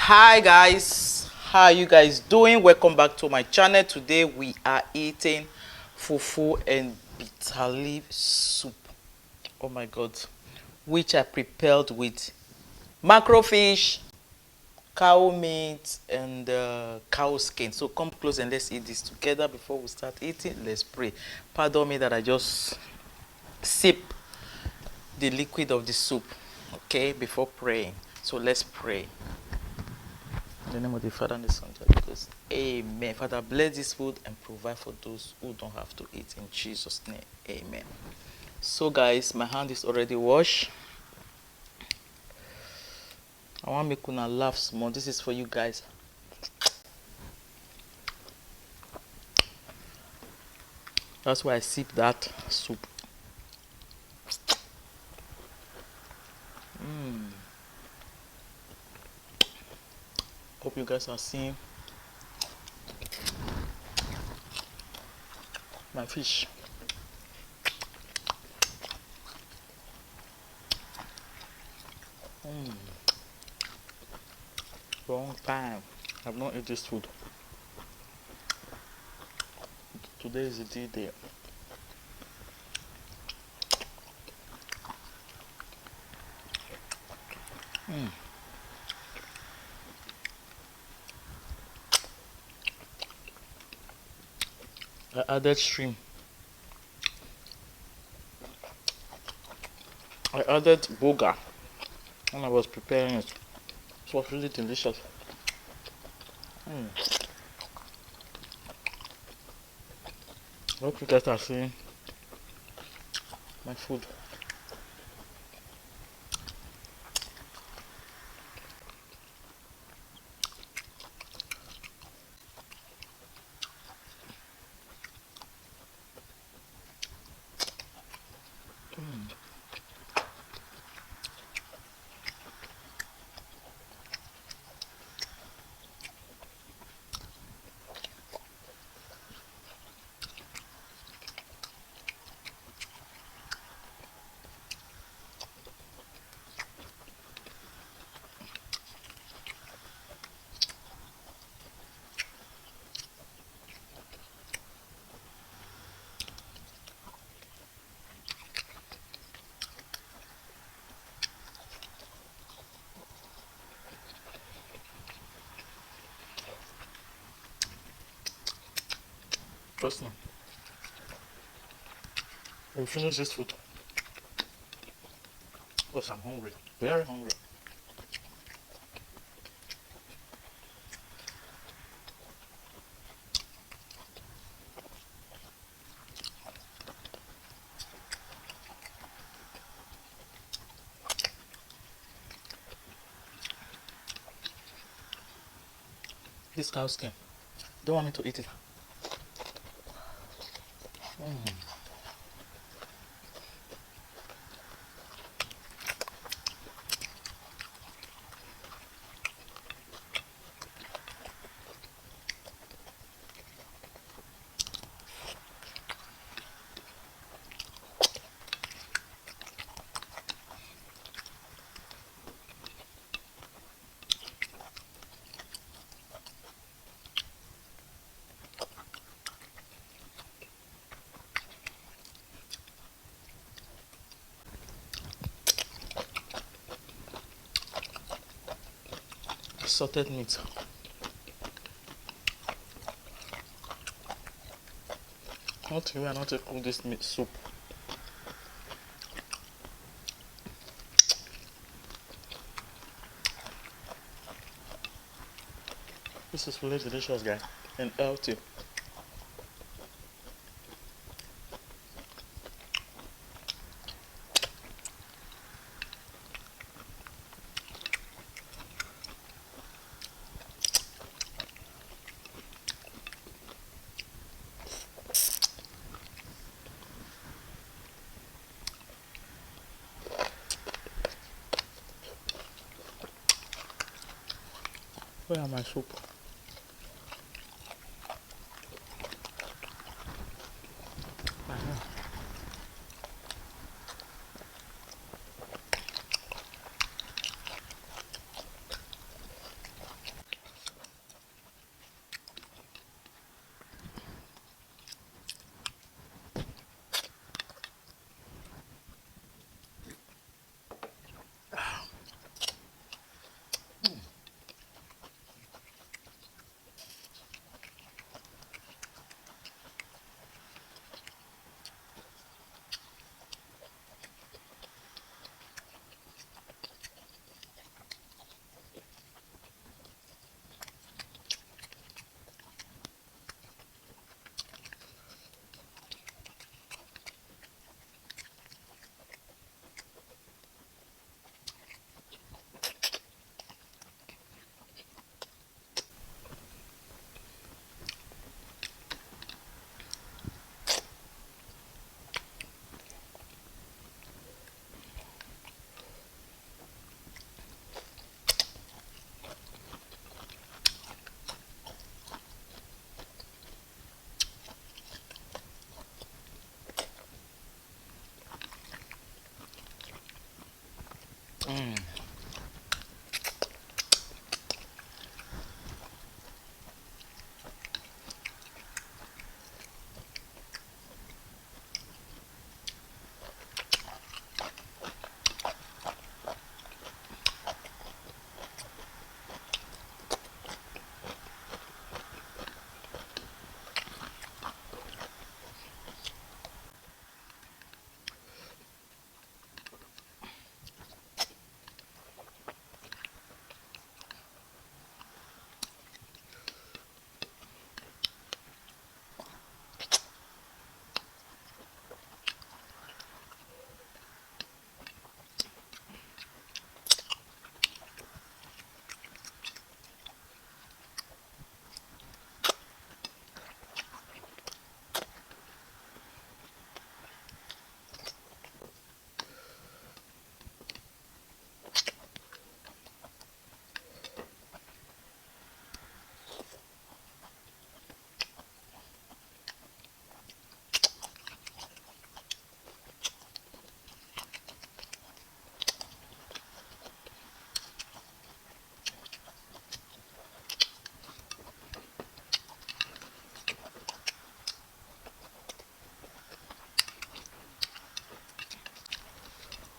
Hi guys, how are you guys doing? Welcome back to my channel. Today we are eating fufu and bitter leaf soup. Oh my god, which I prepared with macrofish, cow meat and cow skin. So come close and let's eat this together. Before we start eating, let's pray. Pardon me that I just sip the liquid of the soup, okay, before praying. So let's pray. In the name of the Father and the Son, and the Holy Ghost. Amen. Father, bless this food and provide for those who don't have to eat. In Jesus' name, amen. So, guys, my hand is already washed. I want to make una laugh small. This is for you guys. That's why I sip that soup. Hope you guys are seeing my fish. Long time. I've not eaten this food. Today is the D-Day. I added shrimp. I added boga when I was preparing it. It was really delicious. I hope you guys are seeing my food. Trust me. We'll finish this food because I'm hungry. Very hungry. This cow skin. Don't want me to eat it. Salted meat. Not here, not to cook this meat soup. This is really delicious, guys, and healthy. Where are my soup?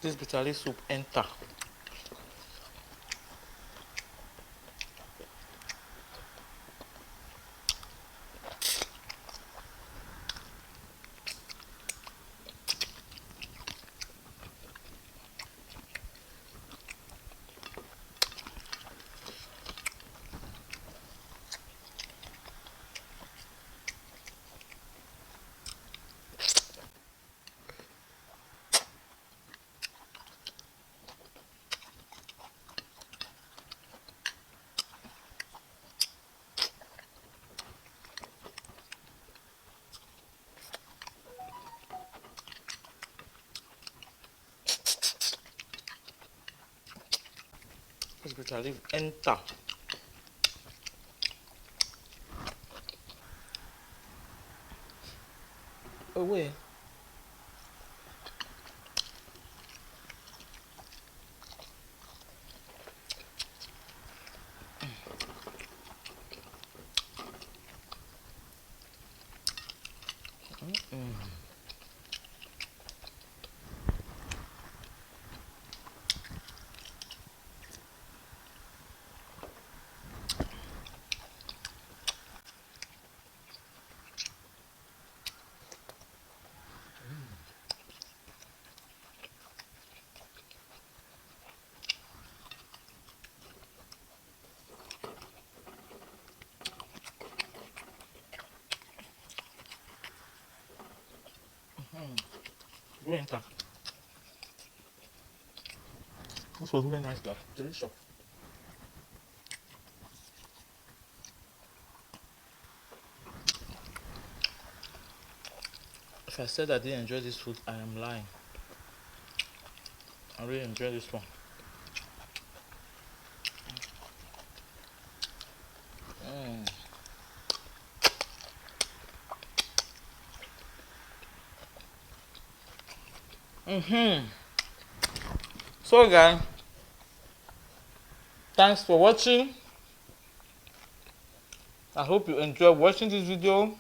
this bitter leaf soup enter. This bitter leaf enter. Oh wait. Go enter. This was really nice, guys. Delicious. If I said I didn't enjoy this food, I am lying. I really enjoy this one. So guys, thanks for watching. I hope you enjoy watching this video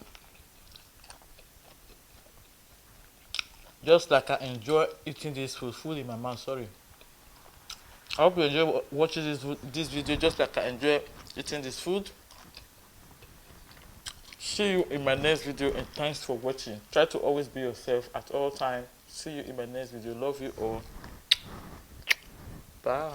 just like I enjoy eating this food in my mouth. Sorry. I hope you enjoy watching this video just like I enjoy eating this food. See you in my next video and thanks for watching. Try to always be yourself at all times. See you in my next video. Love you all. Bye.